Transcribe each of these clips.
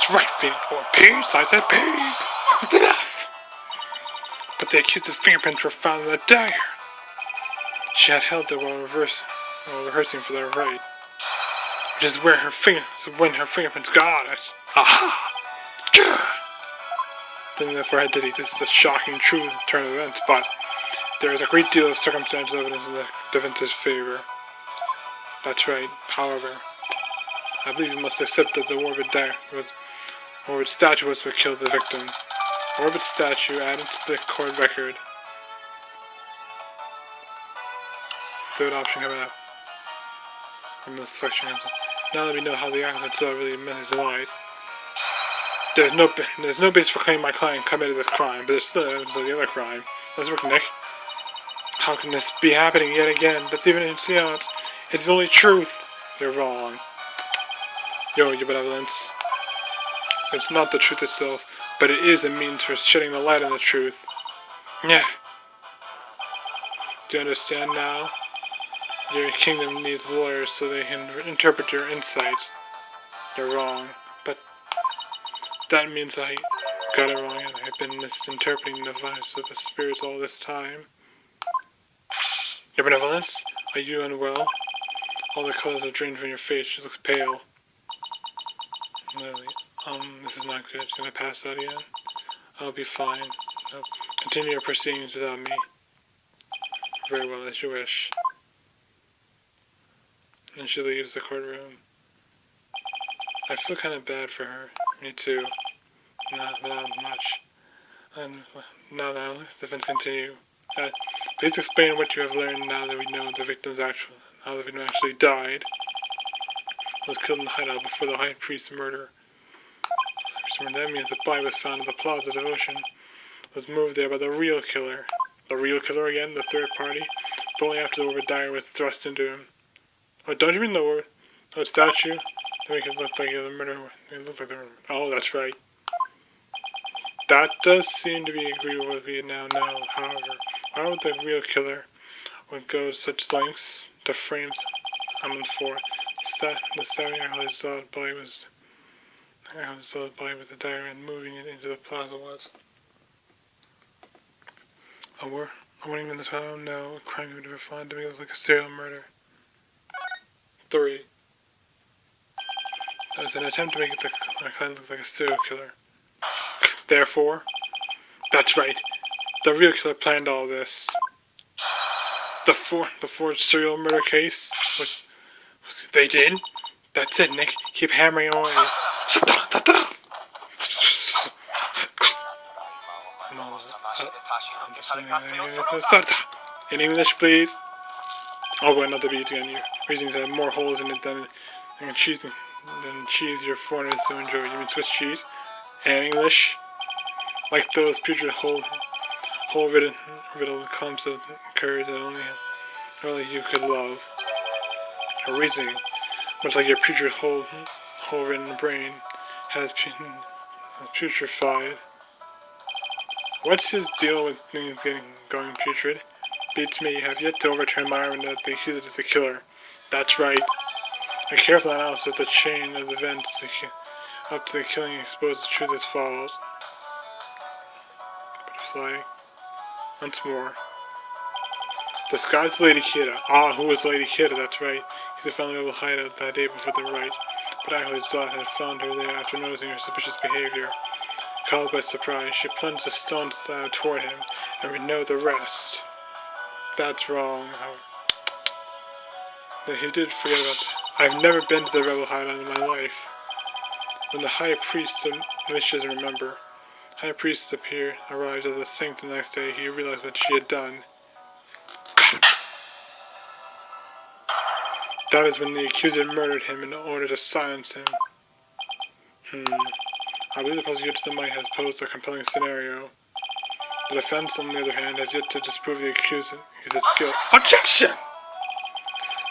That's right, Phoenix Boy. Peace, I said peace. That's enough. But the accused's fingerprints were found in the dagger. She had held it while rehearsing for the Wright, which is when her fingerprints got us. Aha! Good! Then the forehead did he. This is a shocking true turn of events, but there is a great deal of circumstantial evidence in the defense's favor. That's right. However, I believe you must accept that the Warwood statue was what killed the victim. The Warwood statue added to the court record. Third option coming up. In this section, now that we know how the accident really met his demise, there's no basis for claiming my client committed this crime, but there's still evidence of the other crime. Let's work, Nick. How can this be happening yet again? That's even in seance. It's the only truth. You're wrong. Your benevolence. It's not the truth itself, but it is a means for shedding the light on the truth. Yeah. Do you understand now? Your kingdom needs lawyers so they can interpret your insights. You're wrong, but that means I got it wrong and I've been misinterpreting the voice of the spirits all this time. Your benevolence? Are you unwell? All the colors have drained from your face. She looks pale. Lily, this is not good. Can I pass out again? I'll be fine. No. Continue your proceedings without me. Very well, as you wish. And she leaves the courtroom. I feel kind of bad for her. Me too. Not much. And now the defense continue. Please explain what you have learned now that we know the victim actually died. Was killed in the hideout before the high priest's murder. That means the body was found in the plaza of Devotion. Was moved there by the real killer. The real killer again, the third party, but only after the Warwood dagger was thrust into him. Oh, don't you mean the Warwood statue? They make it look like the murderer. Oh, that's right. That does seem to be agreeable with what we now know. However, why would the real killer would go to such lengths to frame someone for the stabbing Achilles' body with the dagger and moving it into the plaza was? I wouldn't even know what crime he would ever find to make it look like a serial murder. 3. That was an attempt to make it look like a serial killer. Therefore, that's right. The real killer planned all this. The forged serial murder case. They did. That's it, Nick. Keep hammering away. In English, please. Oh, but not the beat again. Your reasons have more holes in it than cheese. Your foreigners so enjoy. You mean Swiss cheese? And English, like those putrid hole-riddled clumps of curds that only you could love. Her reasoning, much like your putrid hole-ridden brain, has putrefied. What's his deal with things going putrid? Beats me. You have yet to overturn my argument that the accuser is the killer. That's right. A careful analysis of the chain of events up to the killing exposes the truth as follows. Butterfly. Once more. Disguised Lady Kida. Ah, who was Lady Kida? That's right. He's found the rebel hideout that day before the Wright, but Achilles had found her there after noticing her suspicious behavior. Caught by surprise, she plunged a stone slab toward him, and we know the rest. That's wrong. He did forget about that. I've never been to the rebel hideout in my life. When the high priest, which she doesn't remember, high priest arrived at the sanctum the next day, he realized what she had done. That is when the accuser murdered him in order to silence him. I believe the prosecution might have posed a compelling scenario. The defense, on the other hand, has yet to disprove the accuser's guilt. Objection!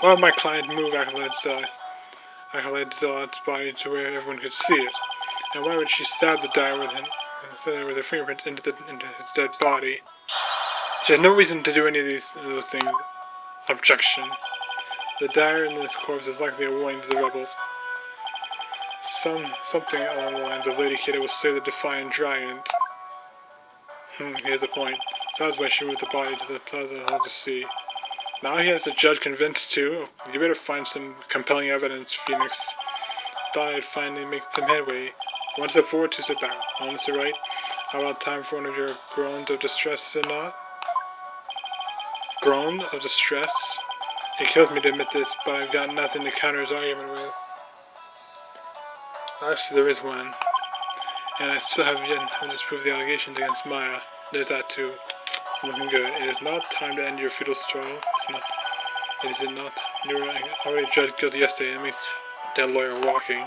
Why would my client move Acolyte's body to where everyone could see it? And why would she stab the dagger with her fingerprints into his dead body? She had no reason to do any of those things. Objection. The dagger in this corpse is likely a warning to the rebels. Something along the lines of Lady Kida will slay the defiant giant. Here's the point. So that's why she moved the body to the plaza hall to see. Now he has the judge convinced too. You better find some compelling evidence, Phoenix. Thought I'd finally make some headway. What's the forward to about? Oh, Mr. Wright, how about time for one of your groans of distress, is it not? Groan of distress? It kills me to admit this, but I've got nothing to counter his argument with. Actually, there is one. And I still haven't disproved the allegations against Maya. There's that too. It's looking good. It is not time to end your futile struggle. Is it not? You were already judged guilty yesterday. That makes dead lawyer walking.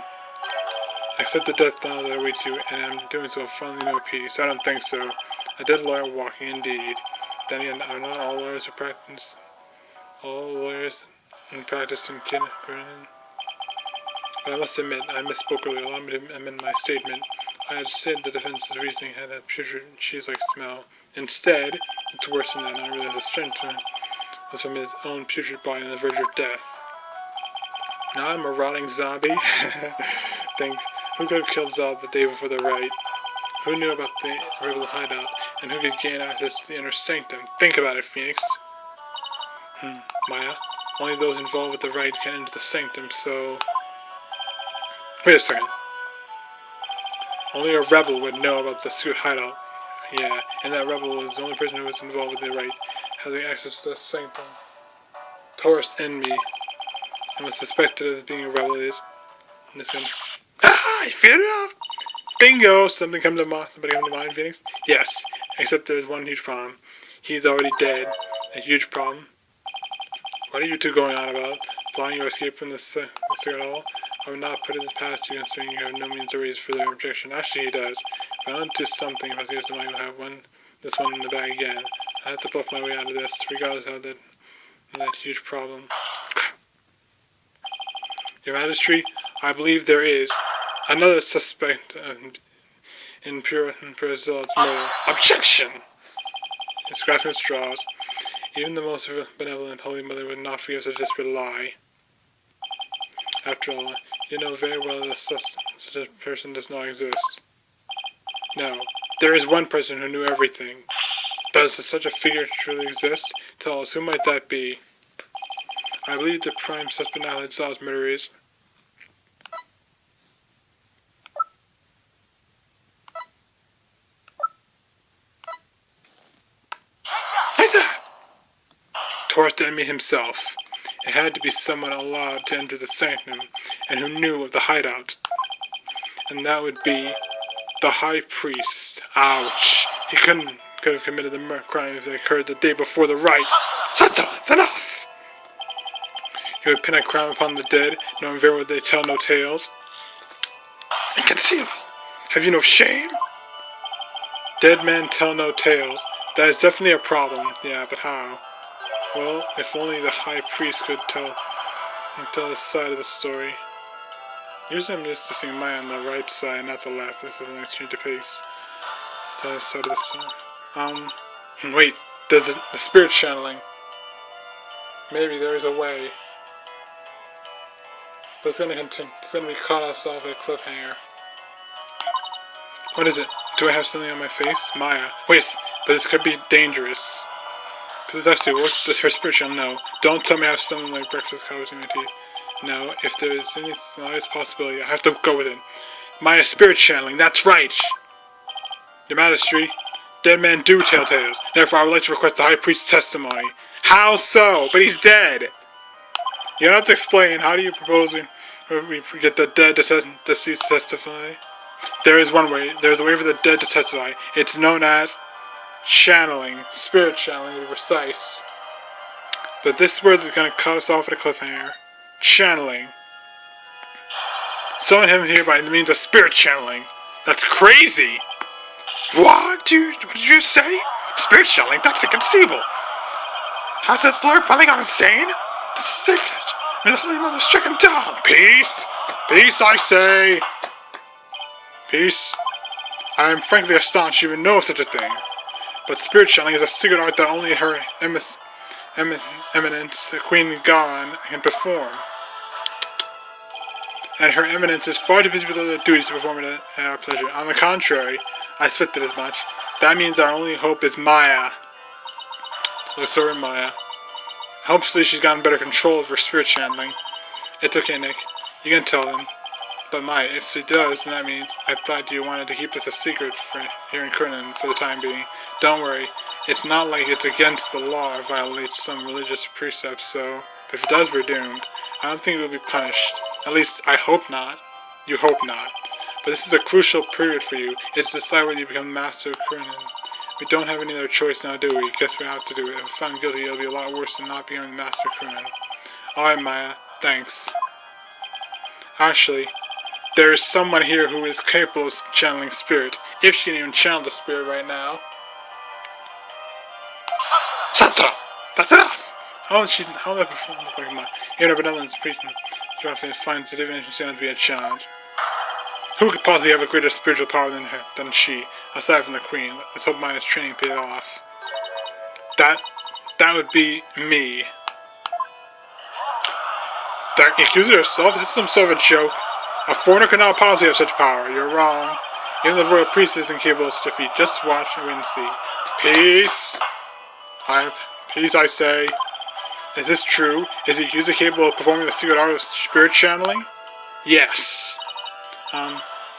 I accept the death penalty that awaits you, and I'm doing so finally no peace. I don't think so. A dead lawyer walking, indeed. Then again, are not all lawyers who practice? All lawyers in practice in kindergarten. But I must admit, I misspoke earlier. Allow me to amend my statement. I had said the defense's reasoning had that putrid cheese-like smell. Instead, it's worse than that, and I realized the strength was from his own putrid body on the verge of death. Now I'm a rotting zombie. Think, who could have killed Zob the day before the Wright? Who knew about the rebel hideout, and who could gain access to the inner sanctum? Think about it, Phoenix. Maya, only those involved with the Wright can enter the sanctum, so... Wait a second. Only a rebel would know about the secret hideout. Yeah, and that rebel is the only person who was involved with the Wright, having access to the sanctum. Taurus enemy, and was suspected of being a rebel is... This one. I figured it out! Bingo! Somebody come to mind, Phoenix? Yes, except there's one huge problem. He's already dead. A huge problem. What are you two going on about? Plotting your escape from the cigarette hall? I would not put it past you, considering you have no means to raise further objection. Actually, he does. If I don't do something, if I see somebody who have this one in the bag again, I have to bluff my way out of this, regardless of that huge problem. Your Majesty, I believe there is another suspect in Zealot's murder. Objection! It's grasping at straws. Even the most benevolent Holy Mother would not forgive such a desperate lie. After all, you know very well that such a person does not exist. No, there is one person who knew everything. Does such a figure truly exist? Tell us, who might that be? I believe the prime suspect now that Zal's murder is... Like that! Taurus the enemy himself. It had to be someone allowed to enter the sanctum, and who knew of the hideout. And that would be the High Priest. Ouch! He could have committed the crime if it occurred the day before the Wright. Sato, it's enough! He would pin a crown upon the dead, knowing very well they tell no tales. Inconceivable! Have you no shame? Dead men tell no tales. That is definitely a problem. Yeah, but how? Well, if only the High Priest could tell his side of the story. Usually I'm used to seeing Maya on the right side, not the left. This is an exchange of pace. Tell his side of the story. Wait, the spirit channeling. Maybe there is a way. But it's gonna continue. It's gonna be caught us off at a cliffhanger. What is it? Do I have something on my face? Maya. Wait, but this could be dangerous. Because it's actually what her spirit channel. No. Don't tell me I have something like breakfast coffee in my teeth. No. If there is any slightest possibility, I have to go with it. Maya spirit channeling. That's right. Your Majesty, dead men do tell tales. Therefore, I would like to request the High Priest's testimony. How so? But he's dead. You don't have to explain. How do you propose we get the dead deceased to testify? There is one way. There is a way for the dead to testify. It's known as channeling. Spirit channeling, to be precise. But this word is going to cut us off at a cliffhanger. Channeling. Summon him here by the means of spirit channeling. That's crazy! What did you say? Spirit channeling? That's inconceivable! Has this lord finally gone insane? The secret! May the Holy Mother strike him down! Peace! Peace, I say! Peace. I am frankly astonished you even know of such a thing. But spirit channeling is a secret art that only her eminence, the Queen Garan, can perform. and her eminence is far too busy with other duties to perform it at our pleasure. On the contrary, I suspected as much. That means our only hope is Maya. The sword Maya. Hopefully she's gotten better control of her spirit channeling. It's okay, Nick. You can tell them. But Maya, if she does, then that means I thought you wanted to keep this a secret for here in Kernan for the time being. Don't worry. It's not like it's against the law or violates some religious precepts, so if it does, we're doomed. I don't think we'll be punished. At least, I hope not. You hope not. But this is a crucial period for you. It's to decide whether you become master of Kernan. We don't have any other choice now, do we? Guess we have to do it. If found guilty, it'll be a lot worse than not becoming master of Kernan. Alright, Maya. Thanks. Actually, there is someone here who is capable of channeling spirits. If she can even channel the spirit right now. Shut up! That's enough! How will that perform look like mine? Even a benevolence preaching Joffrey finds the divination sound to be a challenge. Who could possibly have a greater spiritual power than she, aside from the Queen? Let's hope Maya's training paid off. That would be me. The accuser herself? Is this some sort of a joke? A foreigner could not possibly have such power. You're wrong. Even the royal priest isn't capable of such a feat. Just watch and wait and see. Peace! Peace, I say. Is this true? Is the accuser capable of performing the secret art of spirit channeling? Yes.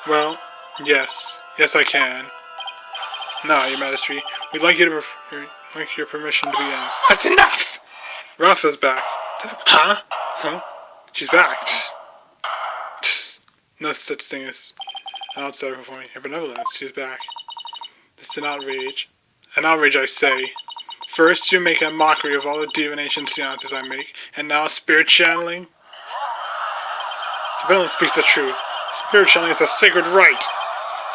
Well, yes. Yes, I can. No, Your Majesty. We'd like you to like your permission to begin. That's enough! Rafa's back. Huh? Huh? She's back. No such thing as an outsider performing her benevolence. She's back. This is an outrage. An outrage, I say. First, you make a mockery of all the divination seances I make, and now spirit channeling? The benevolence speaks the truth. Spirit channeling is a sacred right.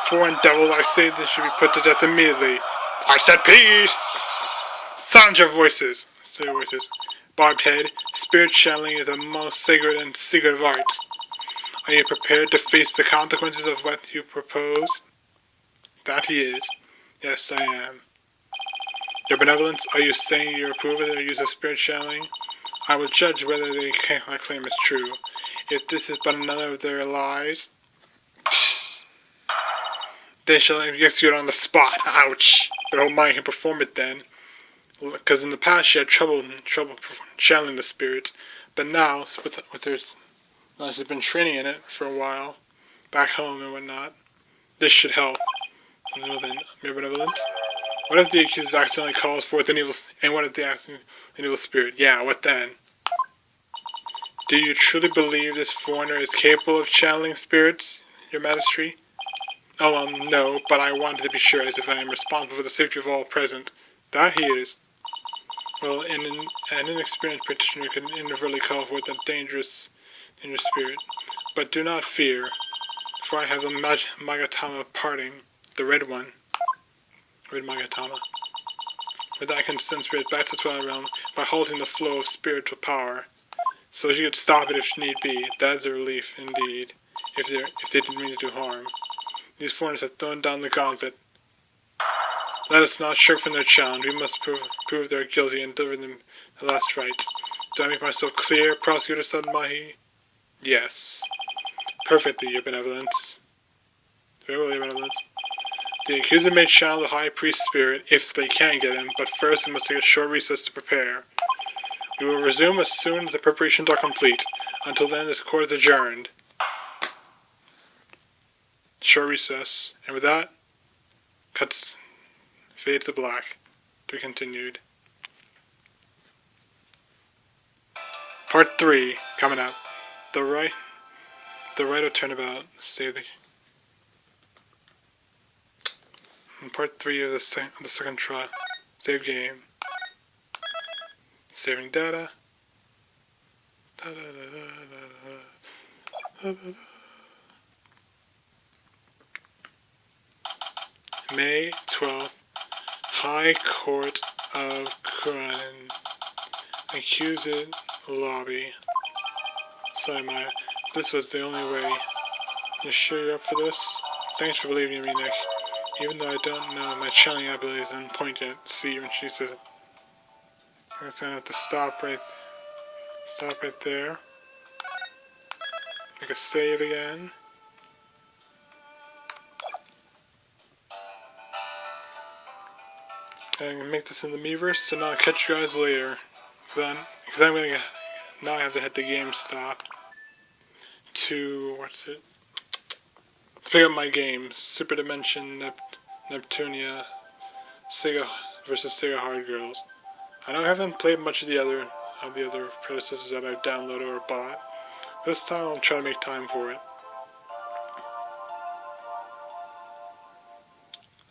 Foreign devil, I say this should be put to death immediately. I said peace! Silence your voices. Say your voices. Barbed head, spirit channeling is the most sacred and secret of arts. Are you prepared to face the consequences of what you propose? That he is. Yes, I am. Your benevolence, are you saying you approve of their use of spirit channeling? I will judge whether they claim is true. If this is but another of their lies, they shall execute on the spot. Ouch! But hope mine can perform it then. Because in the past she had trouble channeling the spirits, but now, now she's been training in it for a while, back home and whatnot. This should help. Well then, your benevolence. What if the accuser accidentally calls forth an evil, and what if they ask an evil spirit? Yeah, what then? Do you truly believe this foreigner is capable of channeling spirits, Your Majesty? Oh, no, but I wanted to be sure, as if I am responsible for the safety of all present. That he is. Well, an inexperienced practitioner can inadvertently call forth a dangerous spirit. But do not fear, for I have the Magatama parting, the red one. Red Magatama. With that I can send spirit back to the Twilight Realm by halting the flow of spiritual power. So she could stop it if need be. That is a relief, indeed, if they didn't mean to do harm. These foreigners have thrown down the gauntlet. Let us not shirk from their challenge. We must prove they're guilty and deliver them the last rites. Do I make myself clear, Prosecutor Sadmahi? Yes. Perfectly, Your Benevolence. Very well, Your Benevolence. The accuser may channel the High Priest's spirit, if they can get him, but first we must take a short recess to prepare. We will resume as soon as the preparations are complete. Until then, this court is adjourned. Short recess. And with that, cuts fade to black. To be continued. Part 3 coming up. The right of turnabout. Save the. And part 3 of the second trial. Save game. Saving data. May 12th. High Court of Cronin. Accused lobby. Sorry, Maya. This was the only way. You sure you're up for this? Thanks for believing in me, Nick. Even though I don't know my channeling abilities on point yet. See when she says it. I'm gonna have to stop right there. make a save again. And I'm gonna make this in the Miiverse, so now I'll catch you guys later. Because I'm gonna now I have to hit the game stop to to pick up my games. Super Dimension, Neptunia, Sega versus Sega Hard Girls. I know I haven't played much of the other predecessors that I've downloaded or bought. This time I'll try to make time for it.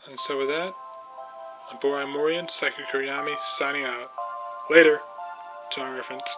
And so with that, I'm Borai Morian, Psychic Kuriyami, signing out. Later, to my reference.